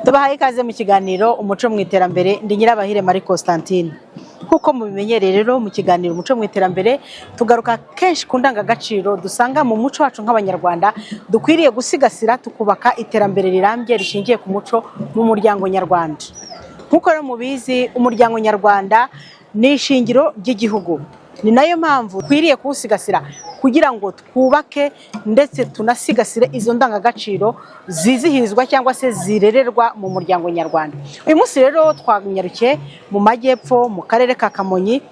Tubahaye ikaze mu kiganiro umuco mu iterambere. Ndi Nyirabahire Marie Constantine. Kuko mubimenyereye rero mu kiganiro umuco mu iterambere tugaruka kenshi ku ndangagaciro dusanga mu muco wacu nk'abanyarwanda dukwiriye gusigasira tukubaka iterambere rirambye rishingiye ku muco mu muryango nyarwanda. Nkuko rero mubizi umuryango nyarwanda ni ishingiro ry'igihugu, ni nayo mpamvu twiriye kuwusigasira kugira ngo twubake ndetse tunasigasire izo ndangagaciro zizihirizwa cyangwa se zirererwa mu muryango nyarwanda. Uyu munsi rero twanyarukiye mu majyepfo mu karere ka Kamonyi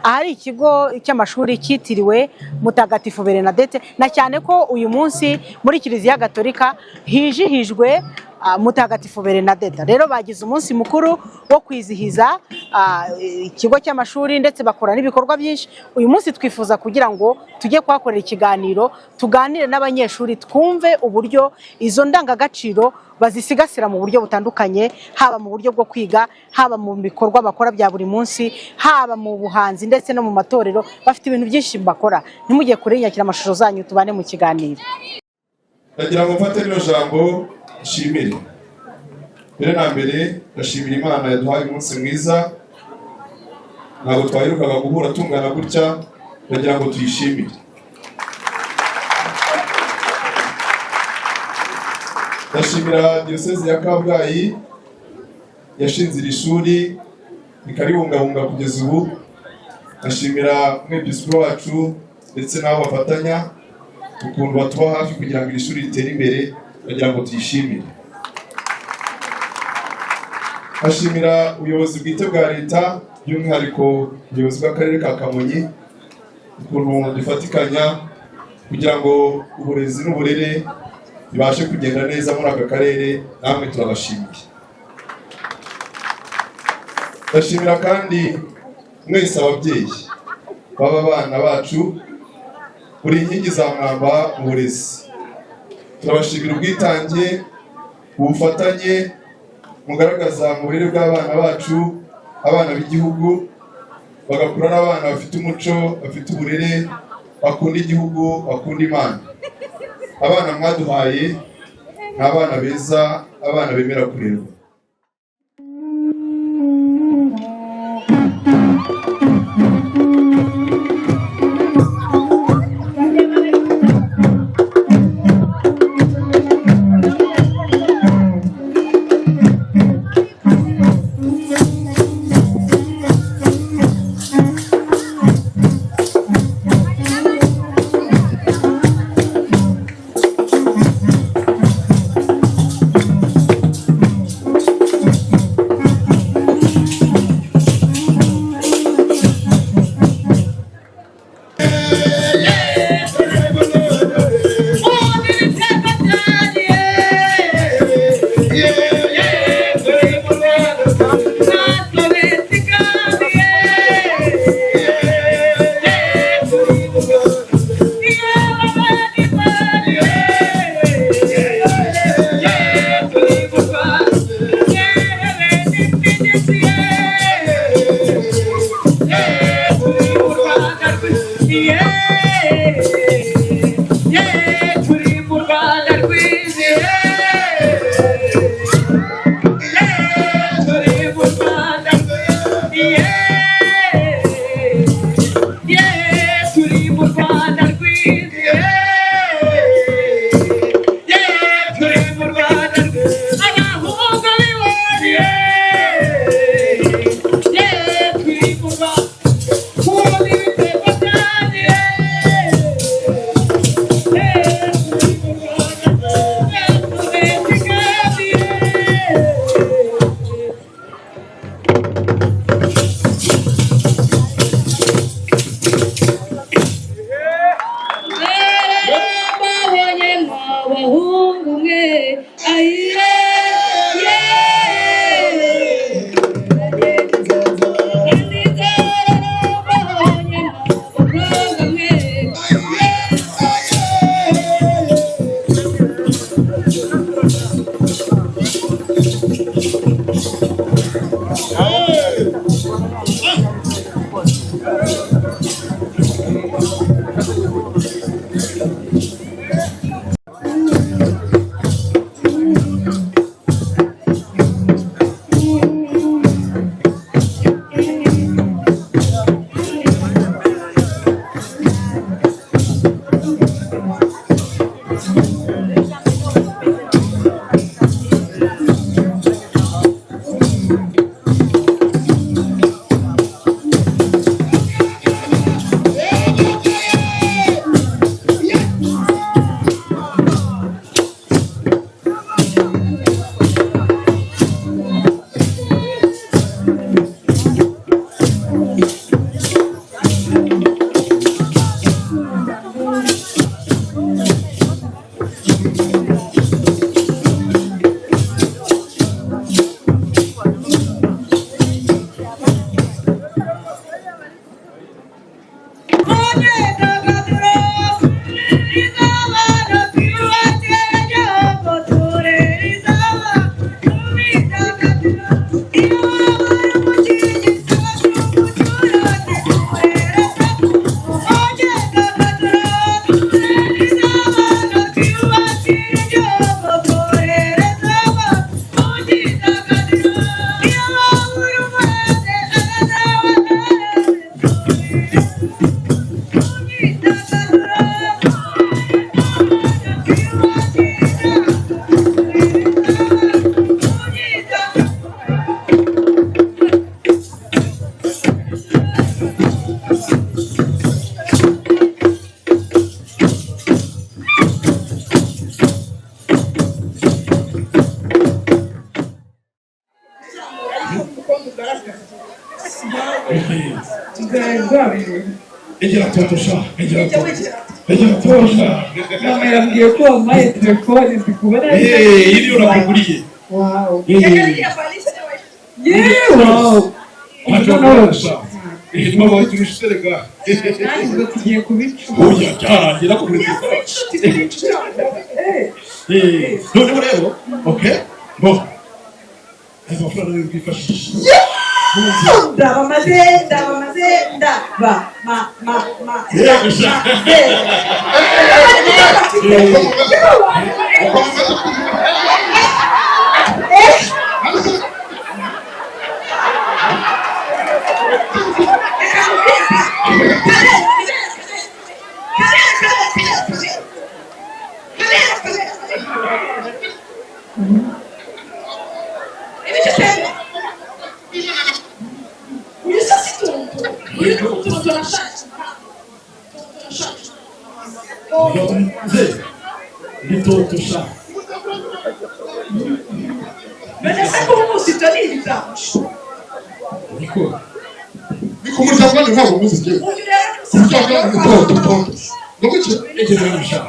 ahari ikigo cy'amashuri cyitiriwe Mutagatifu Bernadette, na cyane ko uyu munsi muri Kiliziya Gatolika hijihijwe Mutagatifu Bernadette. Rero bagize umunsi mukuru wo kwizihiza ikigo cy'amashuri ndetse bakora n'ibikorwa byinshi. Uyu munsi twifuza kugira ngo tujye kwakorera ikiganiro, tuganire n'abanyeshuri twumve uburyo izo ndangagaciro bazisigasira mu buryo butandukanye, haba mu buryo bwo kwiga, haba mu bikorwa bakora bya buri munsi, haba mu buhanzi ndetse no mu matorero. Bafite ibintu byinshi bakora. Ntimujye kure nyakira amashusho zanyu tubane mu kiganiro. Ndagira ngo mfate rino jambo nshimire. Mbere na mbere ndashimira Imana yaduhaye umunsi mwiza, ntabwo twaherukaga guhura tungana gutya, ndagira ngo tuyishimire. Ndashimira Diyoseze ya Kabgayi yashinze iri shuri ikaribungabunga kugeza ubu. Ndashimira umwepiskopi wacu ndetse n'abo bafatanya ukuntu batuba hafi kugira ngo iri shuri ritere imbere, ndagira ngo tuyishimire. Ndashimira ubuyobozi bwite bwa leta, by'umwihariko ubuyobozi bw'akarere ka Kamonyi ukuntu dufatikanya kugira ngo uburezi n'uburere bibashe kugenda neza muri aka karere. Namwe turabashimiye. Ndashimira kandi mwese ababyeyi baba bana bacu buri inkingi za mwamba mu burezi. Turabashimira ubwitange, ubufatanye mugaragaza mu burere bw'abana bacu, abana b'igihugu bagakura ari abana bafite umuco, bafite uburere, bakunda igihugu, bakunda Imana. Abana mwaduhaye ni abana beza, abana bemera kurerwa. egera tutosha mama yambwiye ko wampaye telefone ndikubona iri urakuguriye wow mama turishiterega ngo tugiye kubica oya cyarangira ko muri none rero okay bo ezo fara y'ubwifashisha ndabamaze Litotosha. Menesa como se tonita. Niko muryango ntabwo muzi Ngokuki ejeje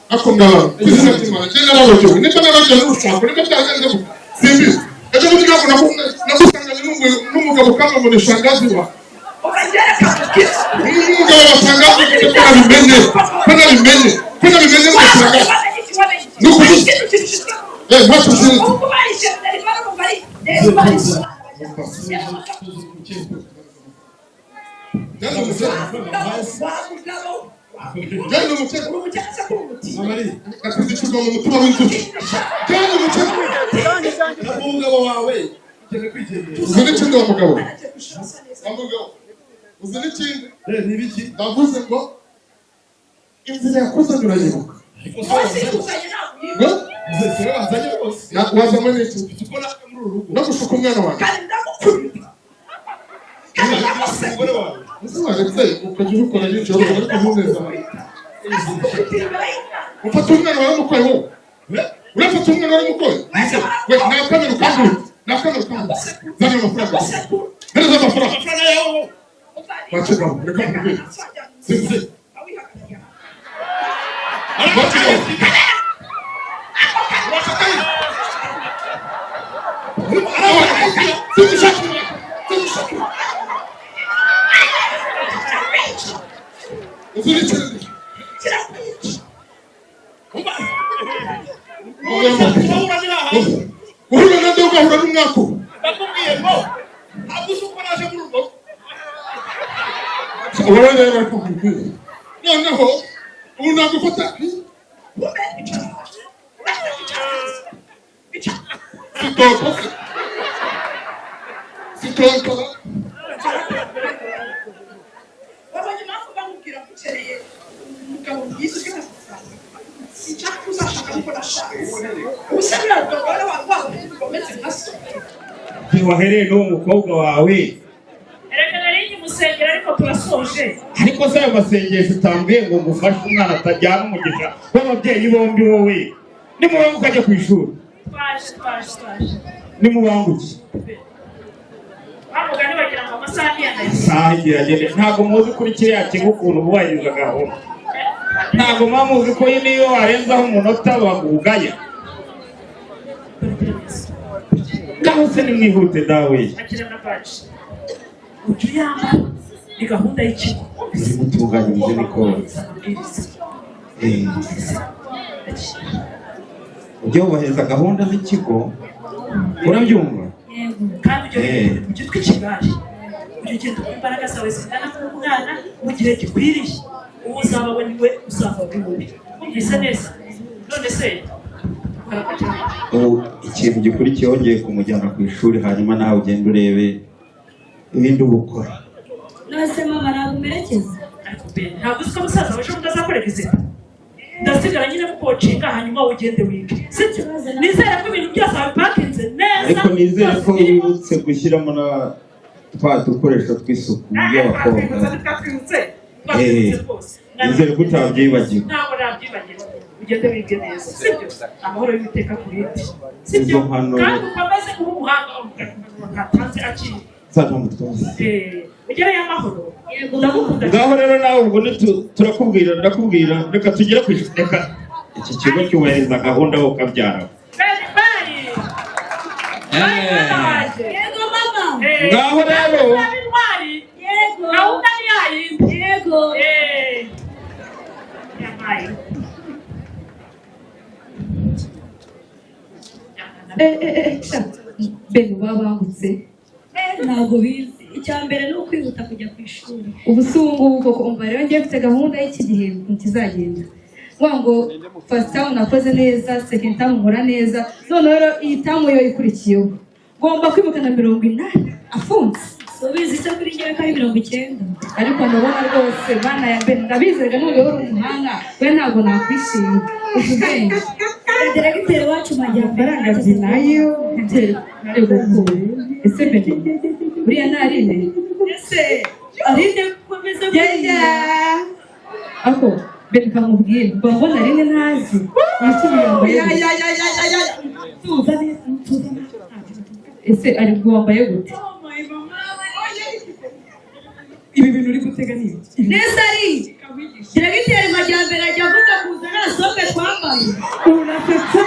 akunda kwizina tima cyane n'abaje niba n'abaje n'ushaka niba byagenze simbi ejo muri gako nakusanga n'umugabo kama mu shangazi wa umugabo washangazi kana bimenye n'ukusanga n'ukuzi watu sisi Jana umuceka Amari akuzicuza mu mutima w'inzuki Jana umuceka Umugabo wawe cyane kwigendera Uzane cyinde wa mugabo Uzane cyinde nibiki Ndavuze ngo inzira yakuzanira yibuka Wazamane iki tukora muri urugo Nagushuka umwana wawe kandi ndamukubita Kandi ndamugore wawe Ndetse ukajya ukora n'ijoro ariko ntuneza Ufata umwana wawe mukoye wowe Urafata umwana wawe mukoye We nakamera ukambuye Zana amafaranga Hereza amafaranga yawe Wacega reka nkubwire Sinzi Wacega Uhura na doga hura n'umwako bakubwiye ngo agusukoraje mu rugo Abana rero bakubwiye noneho unagufata Sitoko Wabanye mafu bamubwira kucereye umugabo yizo cy'akasa Sichakuza shaka shaka Usabira dogora wawe kometse naso Wahereye no mukobwa wawe Erega nari musengera ariko turasoje ariko se ayo masengesho utambwiye ngo ngufashe umwana atajyana umugisha w'ababyeyi bombi wowe nimubanguke ukajya ku ishuri twaje nimubanguke Amugani bagira ngo amasaha niyanaye saha igiragende ntabwo muzi kuri kiriya kigo ukuntu bubahiriza gahunda ntabwo muba muzi ko niyo warenzaho umunota bagugaya ngaho se nimwihute dawe akira na baje Ujuyamba ni gahunda y'ikigo uri gutunganyiriza mikoro ujye wubahiriza gahunda z'ikigo urabyumva kandi ujye twikigari ujye ugenda uko imbaraga zawe zingana n'umwana mu gihe gikwiriye uwo uzaba we niwe uzava bibubi umvise neza none se ikintu gikurikiye wongeye kumujyana ku ishuri hanyuma nawe ugenda urebe ibindi ubukora nase mama nagumerekeza ntabwo uzi ko musaza waje mutazakorera izina ndasigara nyine mukocinga hanyuma ugende wige sibyo nizere ko ibintu byose wabipakinze neza ariko nizere ko wibutse gushyiramo na twa dukoresho tw'isuku by'abakobwa nizere ko utabyibagiwe ntabwo nabyibagiwe ugende wige neza sibyo amahoro y'Uwiteka kuri iti sibyo kandi ukomeze kuba umuhanga ukatanze akiri Sasa mtuzi ugerayo amahoro ndagukunda ngaho rero nawe ubwo ndakubwira reka tugere ku reka iki kigo cyubahiriza gahunda yo kabyara Yego mama. ngaho rero Yego. gahunda ni yayindi Yego. Bene babangutse Ntabwo bizi. Icya mbere ni ukwihuta kujya ku ishuri. ubu si ubu ngubu koko umva rero ngiye mfite gahunda y'iki gihe kizagenda ngo first time nakoze neza second time nkora neza none rero iyi tamu yo ikurikiyeho ngomba kwimukana 80 afunze Subizi se kuri njyewe kari 90. ariko ndabona rwose bana ya mbere ndabizerega n'ubu uri umuhanga we ntabwo nakwishima ubwenge Diregiteri wacu Majyambere amafaranga nayo yego ese bene buriya narinde ese arinde komeza ako bene kamubwire mbona rinde ntazi yisubira ngo ese ari bwambaye gute ibi bintu uri gutega ni neza ari Diregiteri Majyambere ajya avuga kuza nta soke twambaye. urasetse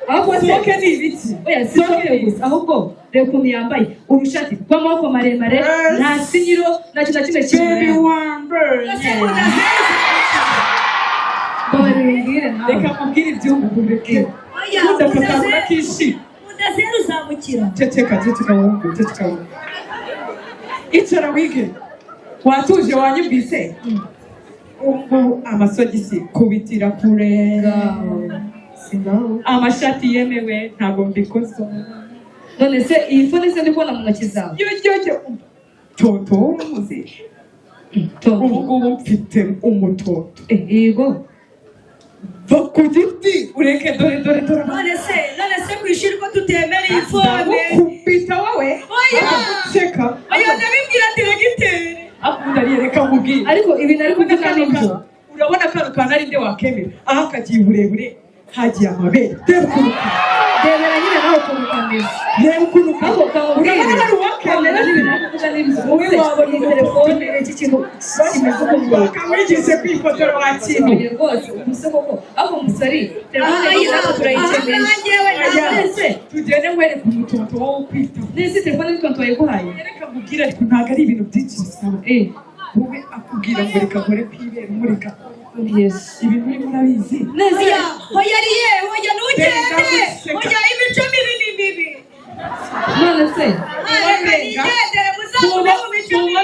ahubwo soke ni ibiki oya si soke gusa ahubwo reba ukuntu yambaye urushati rw'amaboko maremare nta sinyiro nta kintu na kimwe baby kimwe wamber mbabwire nawe reka mubwire ibyumba kureke Oya, udakatagura kishi Mudasera uzamukira. ceceka wumve icara wige watuje wanyumvise ubu amasogisi kubitira kure singaho amashati yemewe ntabwo mbikoze none se iyi fone se ndi kubona mu ntoki zawe toto w'umuzi ubu ngubu mfite umutoto yego va ku giti ureke dore None se ku ishuri ko tutemera iyi fone. ndagukubita wowe ceka Oya ndabibwira diregiteri. akunda reka mubwire ariko ibintu ari kuvuga nibyo urabona kano kantu ari nde wakemera aho akagiye uburebure hagiye amabere reba ukuntu rebera nyine nawe ukuntu kameze reba ukuntu ahubwo kamubwire urabona ari uwakemera ibintu ari kuvuga nibyo wowe wabona iyi telefone iki kintu kimeze ukuntu kamwigeze kwifotora wakimwe Oya rwose umuse koko ahubwo umusari telefone ye natwe turayikeneye Njyewe tugende nkwereka umutoto wowe ukwitaho nese telefone ariko tuyiguhaye reka mubwire ariko ntabwo ari ibintu byinshi bisaba wowe akubwira ngo reka nkore kwibera umureka yes ibintu urimo urabizi nese Oya ariye oya ntugende. Oya imico mibi ni mibi. none se Reka nigendere muzavuge mu mico mibi.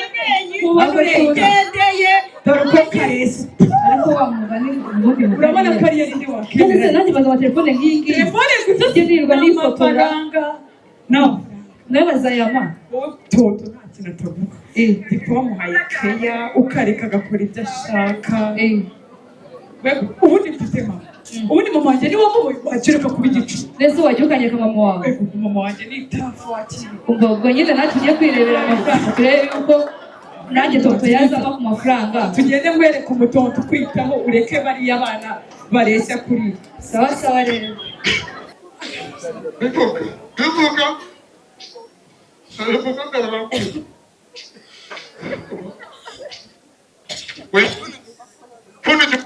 Nigendeye. dore uko karese ariko wa mugani ubundi urabona ko ariyo ndi none se wakemera nanjye baza telefone nk'iyi ngiyi telefone gusa njye nirirwa nifotora no nawe bazayama wowe toto nta kintu atavuga ndi wamuhaye keya ukareka agakora ibyo ashaka ubundi mfite mama ubundi mama wanjye ni wowe wakireka kuba igicu nese wajya ukanyeka mama wawe mama wanjye ni itafu wakiri umva ubwo nyine natwe tugiye kwirebera amafaranga turebe yuko nanjye toto yazamo ku mafaranga tugende nkwereka umutonto ukwitaho ureke bariya bana bareshya kuri sawa sawa rero bivuga ndabarakuriye we pone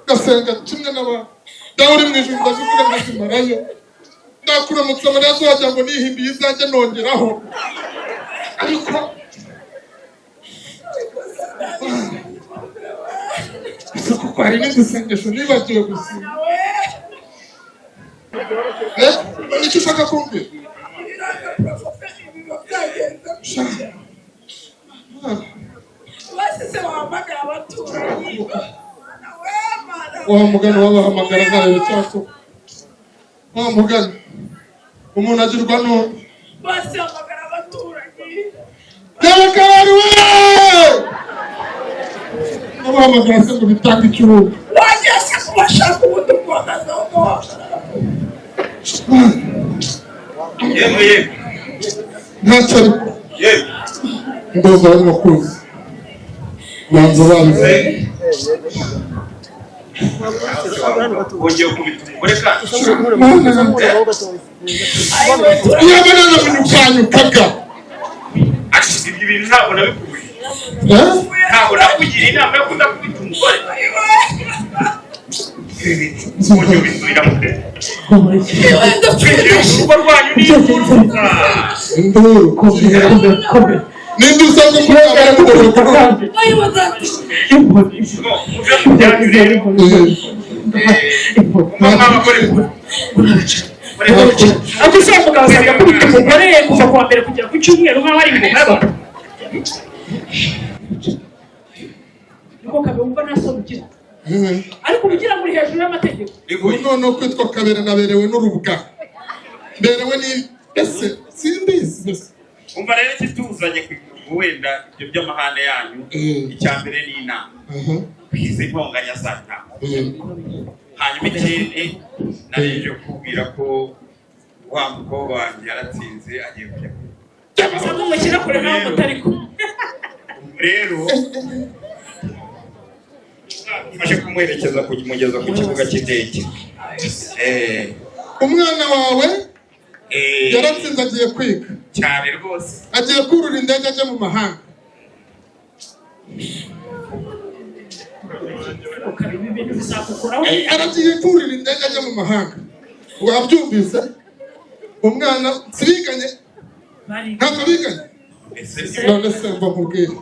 gasenga kimwe n'aba dawe uri mu ijuru ndavuga ndazimarayo ndakuramutsa mariya wagira ngo nihimbiye izanjye nongeraho ariko gusa kuko hari n'idusengesho nibagiwe gusiba icyo ushaka kumbwira Basize wahamagara abaturanyi. wa mugani wabahamagara ntarebe cyako wa mugani umuntu agirwa n'undi Basi hamagara abaturanyi. Kabakari we guhamagara se ngo bitange ikiruhuko wagiye se kubashaka ubundi bwona yemwe ntacyo ariko ndumva barimo kuza banza banze wongeye kubita umugore kandi yaba nanabanyukanyukaga ati ibyo bintu ntabwo nabikuye ntabwo nakugira inama yo kudakubita umugore wongeye ubisubira mu mbere urugo rwanyu ni imfuruka induru kombe ninde usanga kumwambara n'uburuka muve mu byanyu rero mwabagore ariko se umugabo azajya akubita umugore kuva ku wa mbere kugera ku cyumweru nk'aho ari ingoma y'abantu niko kabe wumva nta soni ugira ariko ubugira muri hejuru y'amategeko noneho kwitwa kabera naberewe n'urubuga mberewe ni ese simbizi umva rero kituzanye wenda ibyo by'amahane yanyu icya mbere ni inama kwize intonganya zana hanyuma ikindi nareje kubwira ko wa mukobwa wanjye yaratsinze agiye kujya cyangwa se mumushyira kure nawe mutari kumwe rero mfashe kumwerekeza kumugeza ku kibuga cy'indege umwana wawe yaratsinze agiye kwiga cyane rwose agiye kurura indege ajya mu mahanga ibintu bizakukuraho aragiye kurira indege ajya mu mahanga wabyumvise umwana sibiganye ntabwo biganye none se mva mubwire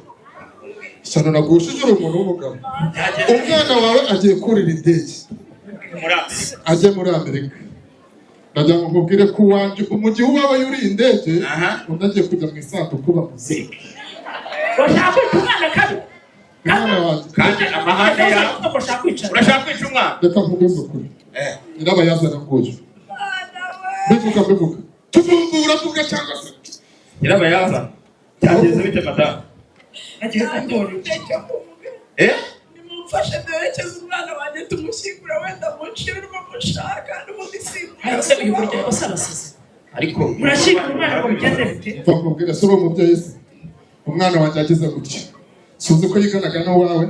sano nagushije uri umuntu w'umugabo umwana wawe agiye kurira indege ajye muri Amerika najya ngo nkubwire ko uwanjye mu gihe uwawe yuriye indege undi agiye kujya mu isanduku bamuzika urashaka kwica umwana kabi kandi amahane yawe urashaka kwica umwana reka nkubwire ukuri nyirabayazana nguyu bivuga tuvuga uravuga cyangwa se nyirabayazana cyageze bite madamu nimumfashe duherekeze umwana wanjye tumushyingura wenda muncire urwo mushaka n'ubundi ese uyu buryo bwose arasize ariko murashyingura umwana ngo bigende bite mva nkubwire se uri umubyeyi se umwana wanjye ageze gutya suzi ko yiganaga n'uwawe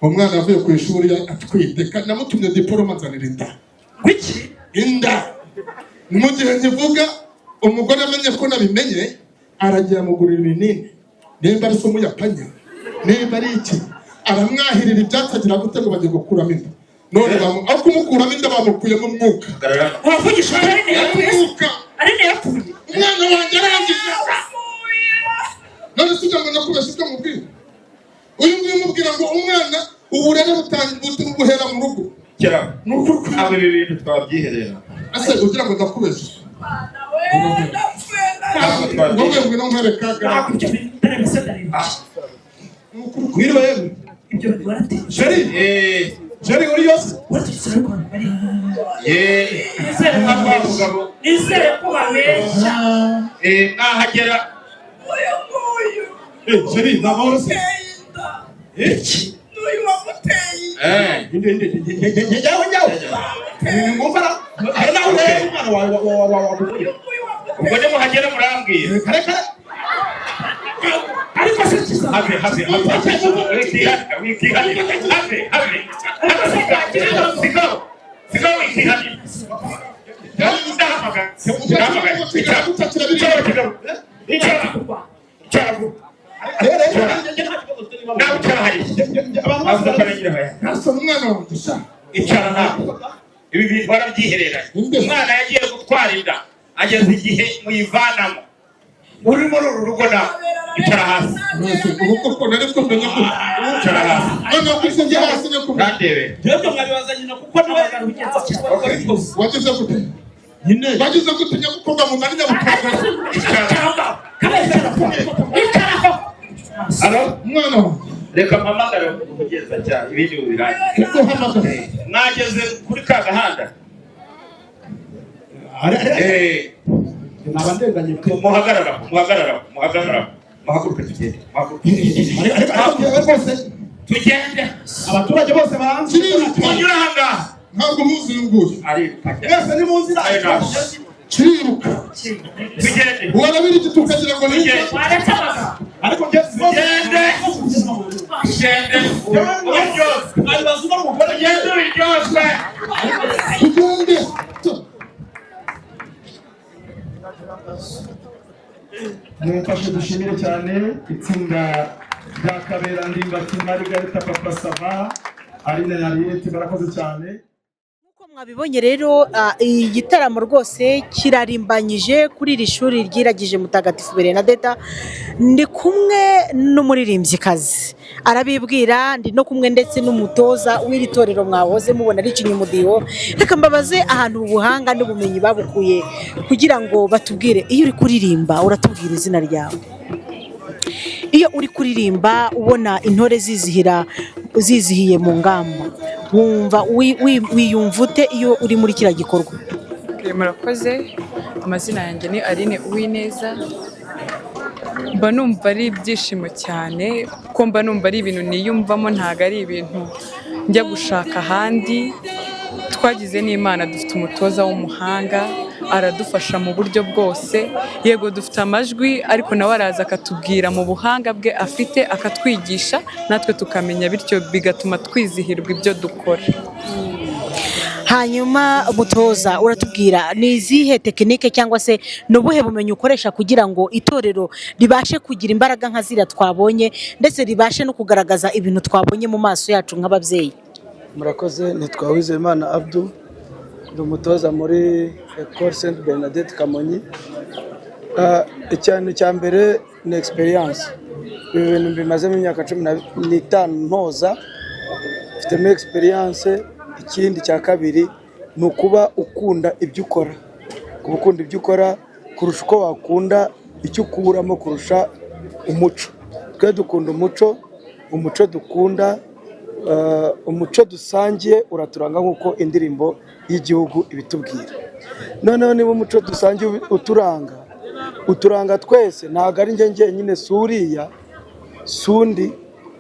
umwana avuye ku ishuri atwite namutumye diporoma nzanira inda wiki inda mu gihe nkivuga umugore amenye ko nabimenye aragiye amugurira ibinini nimba ari somo yapanya nimba ari iki aramwahirira ibyatsi agira gute ngo bagiye gukuramo inda none aho kumukuramo inda bamukuyemo umwuka uravugisha ari neyapfuye umwana wanjye arangiza none si ujya ngo nakubeshya ibyo mubwira uyu nguyu mubwira ngo umwana uburere buhera mu rugo ntabwo ibi bintu twabyiherera ase ugira ngo ndakubeshya wowe ngwino nkwerekaga ngwino yewe Sheri uri yose nizere ko babeshya nahagera Sheri ndamahoro se n'uyu wamuteye ubwo ni muhagere murambwira ariko se kiza ibi bintu barabyihereranye umwana yagiye gutwara inda ageze igihe muyivanamo uri muri uru rugo nawe icara hasi ubu koko nari kumenya ko icara hasi none kwise njye hasi no kumenya kandebe rero mwabibazanye no kuko nawe ugenza cyane wagize gute nyine wagize gute nyagukorwa mu nani nyabukaga alo mwana wa reka mpamagare umugenza cyane ibindi birangiye mwageze kuri ka gahanda nabandenganye muhagarara muhaguruke tugende tugende abaturage bose baranze kunyura ahangaha ntabwo muzi nguyu mwese ni munsi kiriruka tugende warabira iki tukagira ngo ni ariko tugende mumfashe dushimire cyane itsinda rya Kabera Ndimbati Margarita Papa Sava Aline na Ariete barakoze cyane. Nkuko mwabibonye rero igitaramo rwose kirarimbanyije kuri iri shuri ryiragije Mutagatifu Bernadeta. Ndi kumwe n'umuririmbyikazi arabibwira, ndi no kumwe ndetse n'umutoza w'iri torero mwahoze mubona ricinye umudiho. Reka mbabaze ahantu ubuhanga n'ubumenyi babukuye kugira ngo batubwire, iyo uri kuririmba uratubwira izina ryawe, iyo uri kuririmba ubona intore zizihiye mu ngamba, wumva wiyumva ute iyo uri muri kiriya gikorwa? Murakoze, amazina yanjye ni Aline Uwineza. Mba numva ari ibyishimo cyane kuko mba numva ari ibintu niyumvamo, ntago ari ibintu njya gushaka ahandi. Twagize n'Imana, dufite umutoza w'umuhanga aradufasha mu buryo bwose. Yego dufite amajwi ariko nawe araza akatubwira mu buhanga bwe afite, akatwigisha natwe tukamenya, bityo bigatuma twizihirwa ibyo dukora. Hanyuma umutoza uratubwira ni izihe tekinike cyangwa se n'ubuhe bumenyi ukoresha kugira ngo itorero ribashe kugira imbaraga nka ziriya twabonye, ndetse ribashe no kugaragaza ibintu twabonye mu maso yacu nk'ababyeyi? Murakoze, nitwa Uwizeyimana Abdou, ndi umutoza muri Ecole Sainte Bernadette Kamonyi. Icyane cya mbere ni experience, ibintu bimazemo imyaka 15 ntoza, mfitemo experience. Ikindi cya kabiri ni ukuba ukunda ibyo ukora, kuba ukunda ibyo ukora kurusha uko wakunda icyo ukuramo kurusha umuco. Twe dukunda umuco dukunda, umuco dusangiye uraturanga nk'uko indirimbo y'igihugu ibitubwira. Noneho niba umuco dusangiye uturanga twese, ntabwo ari njye nyine suriya sundi,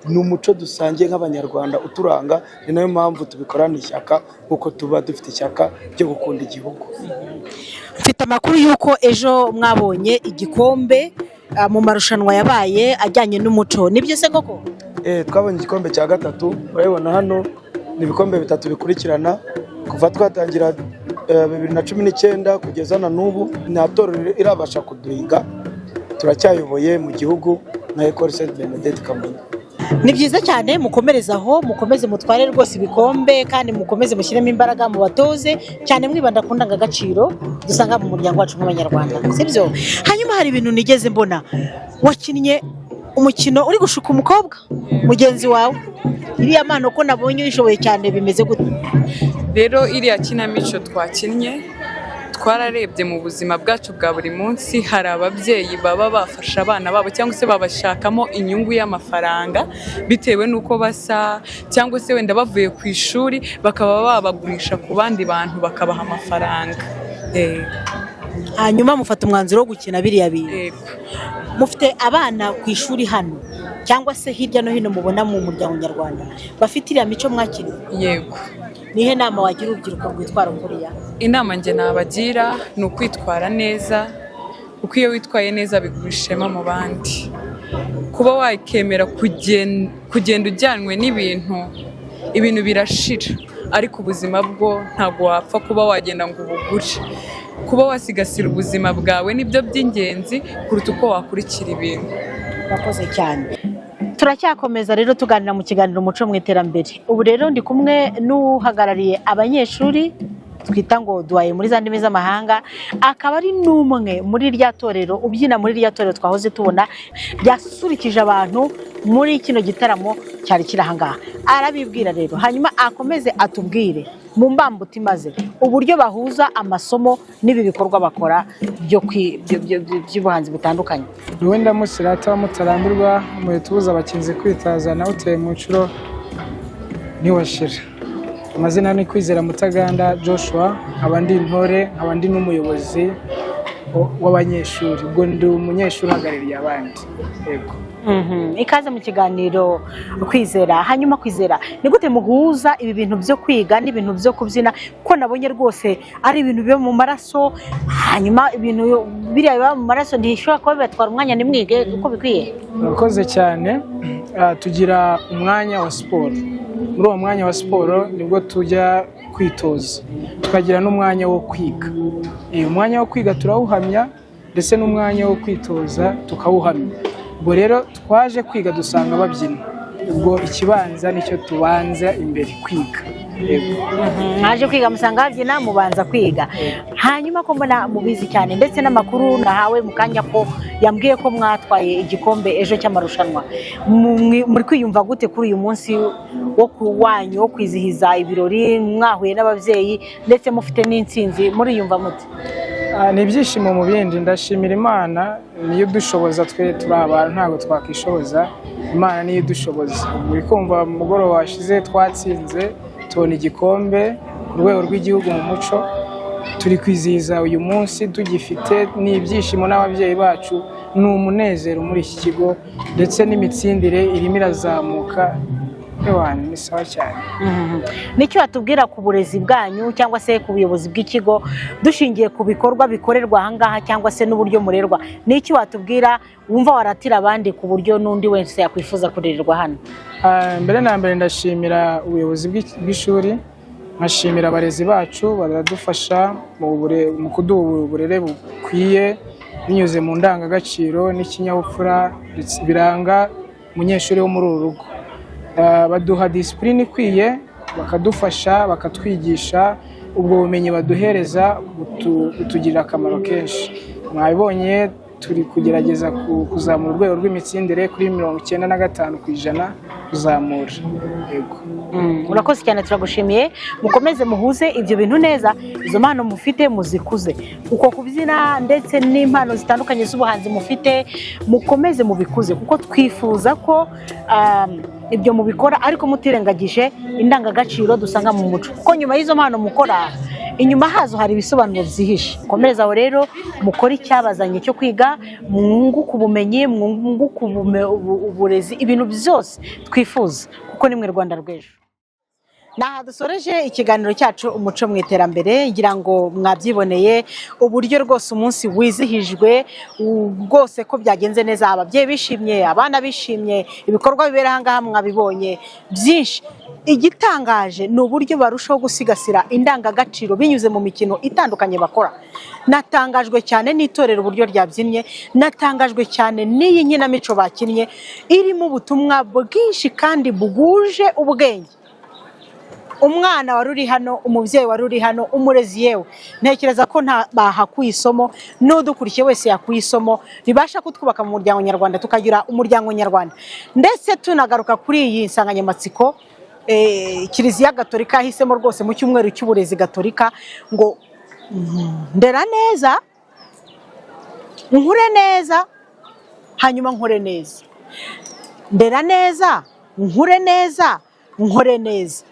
ni umuco dusangiye nk'abanyarwanda uturanga. Ni nayo mpamvu tubikorana ishyaka kuko tuba dufite ishyaka ryo gukunda igihugu. Mfite amakuru y'uko ejo mwabonye igikombe mu marushanwa yabaye ajyanye n'umuco, nibyo se koko? Twabonye igikombe cya gatatu, urabibona hano ni ibikombe 3 bikurikirana kuva twatangira 2019 kugeza na n'ubu. Nta torero irabasha kuduhiga, turacyayoboye mu gihugu na Ecole Sainte Bernadette Kamonyi. Ni byiza cyane, mukomereza aho, mukomeze mutware rwose ibikombe kandi mukomeze mushyiremo imbaraga mu batoze cyane, mwibanda ku ndangagaciro dusanga mu muryango wacu nk'abanyarwanda, sibyo? Hanyuma hari ibintu nigeze mbona, wakinnye umukino uri gushuka umukobwa mugenzi wawe. Iriya mpano ko nabonye uyishoboye cyane, bimeze gute? Rero iriya kinamico twakinnye, twararebye mu buzima bwacu bwa buri munsi. Hari ababyeyi baba bafasha abana babo cyangwa se babashakamo inyungu y'amafaranga bitewe n'uko basa, cyangwa se wenda bavuye ku ishuri bakaba babagurisha ku bandi bantu bakabaha amafaranga. Hanyuma mufata umwanzuro wo gukina biriya bintu. Mufite abana ku ishuri hano cyangwa se hirya no hino mubona mu muryango nyarwanda bafite iriya mico mwakina? Yego. Nihe nama wagira urubyiruko rwitwara kuriya? Inama njye nabagira ni ukwitwara neza, kuko iyo witwaye neza biguha ishema mu bandi. Kuba wakemera kugenda ujyanwe ibintu birashira, ariko ubuzima bwo ntabwo wapfa kuba wagenda ngo ubugure. Kuba wasigasira ubuzima bwawe nibyo by'ingenzi kuruta uko wakurikira ibintu. Murakoze cyane. Turacyakomeza rero tuganira mu kiganiro umuco mu iterambere. Ubu rero ndi kumwe n'uhagarariye abanyeshuri twita ngo duwaye muri za ndimi z'amahanga, akaba ari n'umwe muri rya torero ubyina muri rya torero twahoze tubona ryasurikije abantu muri kino gitaramo cyari kirahangaha. Arabibwira rero, hanyuma akomeze atubwire mu mbambuti maze uburyo bahuza amasomo n'ibi bikorwa bakora by'ubuhanzi butandukanye. Wenda musirata mutarambirwa mu tubuza abakinzi kwitaza nawe uteye mu nshuro niwashira. Amazina ni Kwizera Mutaganda Joshua, abandi intore, abandi n'umuyobozi w'abanyeshuri. Ubwo ndi umunyeshuri uhagarariye abandi. Yego. ikaze mu kiganiro Kwizera. Hanyuma Kwizera, ni gute muhuza ibi bintu byo kwiga n'ibintu byo kubyina, ko nabonye rwose ari ibintu biba mu maraso, hanyuma ibintu biriya biba mu maraso ntishobora kuba bibatwara umwanya nimwige uko bikwiye? Murakoze cyane. Tugira umwanya wa siporo, muri uwo mwanya wa siporo nibwo tujya kwitoza, tukagira n'umwanya wo kwiga. Umwanya wo kwiga turawuhamya ndetse n'umwanya wo kwitoza tukawuhamya. Ubwo rero twaje kwiga dusanga babyina, ubwo ikibanza nicyo tubanza imbere kwiga. Mwaje kwiga musanga babyina mubanza kwiga. Hanyuma ko mbona mubizi cyane ndetse n'amakuru nahawe mu kanya ko yambwiye ko mwatwaye igikombe ejo cy'amarushanwa. Muri kwiyumva gute kuri uyu munsi wo kuwanyu wo kwizihiza ibirori, mwahuye n'ababyeyi ndetse mufite n'intsinzi, muri yumva mute? Ni ibyishimo mu bindi. Ndashimira Imana, niyo dushoboza, twe turi abantu ntabwo twakishoboza, Imana niyo dushoboza. Uri kumva mu mugoroba washize twatsinze tubona igikombe ku rwego rw'igihugu mu muco, turi kwizihiza uyu munsi tugifite n'ibyishimo n'ababyeyi bacu, ni umunezero muri iki kigo ndetse n'imitsindire irimo irazamuka. Ni sawa cyane. Nicyo watubwira ku burezi bwanyu cyangwa se ku buyobozi bw'ikigo, dushingiye ku bikorwa bikorerwa ahangaha cyangwa se n'uburyo murerwa, n'icyo watubwira wumva waratira abandi ku buryo n'undi wese yakwifuza kurererwa hano? Mbere na mbere ndashimira ubuyobozi bw'ishuri, nkashimira abarezi bacu baradufasha mu kuduha uburere bukwiye binyuze mu ndangagaciro n'ikinyabupfura biranga umunyeshuri wo muri uru rugo. Baduha disipurine ikwiye, bakadufasha, bakatwigisha. Ubwo bumenyi baduhereza butugirira akamaro kenshi. Mwabibonye turi kugerageza kuzamura urwego rw'imitsindire kuri 95% kuzamura. Yego. Urakoze cyane, turagushimiye. Mukomeze muhuze ibyo bintu neza, izo mpano mufite muzikuze, kuko kubyina ndetse n'impano zitandukanye z'ubuhanzi mufite mukomeze mubikuze, kuko twifuza ko ibyo mubikora ariko mutirengagije indangagaciro dusanga mu muco, kuko nyuma y'izo mpano mukora inyuma hazo hari ibisobanuro byihishe. Komereza aho rero mukora icyabazanye cyo kwiga, mwunguka ubumenyi, mwunguka uburezi, ibintu byose twifuza, kuko nimwe Rwanda rw'ejo. Naha dusoreje ikiganiro cyacu umuco mu iterambere, ngira ngo mwabyiboneye uburyo rwose umunsi wizihijwe rwose ko byagenze neza, ababyeyi bishimye, abana bishimye, ibikorwa bibera ahangaha mwabibonye byinshi. Igitangaje ni uburyo barushaho gusigasira indangagaciro binyuze mu mikino itandukanye bakora. Natangajwe cyane n'itorero uburyo ryabyinnye, natangajwe cyane n'iyi nkinamico bakinnye irimo ubutumwa bwinshi kandi buguje ubwenge. Umwana wari uri hano, umubyeyi wari uri hano, umurezi yewe, ntekereza ko bahakuye isomo, n'udukurikiye wese yakuye isomo ribasha kutwubaka mu muryango nyarwanda, tukagira umuryango nyarwanda. Ndetse tunagaruka kuri iyi nsanganyamatsiko Kiliziya Gatolika yahisemo rwose mu cyumweru cy'uburezi Gatolika ngo ndera neza, nkure neza, hanyuma nkore neza. Ndera neza, nkure neza, nkore neza.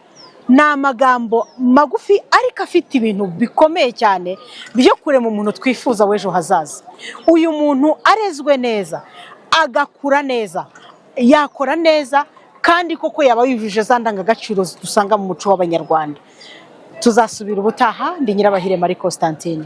Ni amagambo magufi ariko afite ibintu bikomeye cyane byo kurema umuntu twifuza w'ejo hazaza. Uyu muntu arezwe neza, agakura neza, yakora neza, kandi koko yaba yujuje za ndangagaciro dusanga mu muco w'Abanyarwanda. Tuzasubira ubutaha. Ndi Nyirabahire Marie Constantine.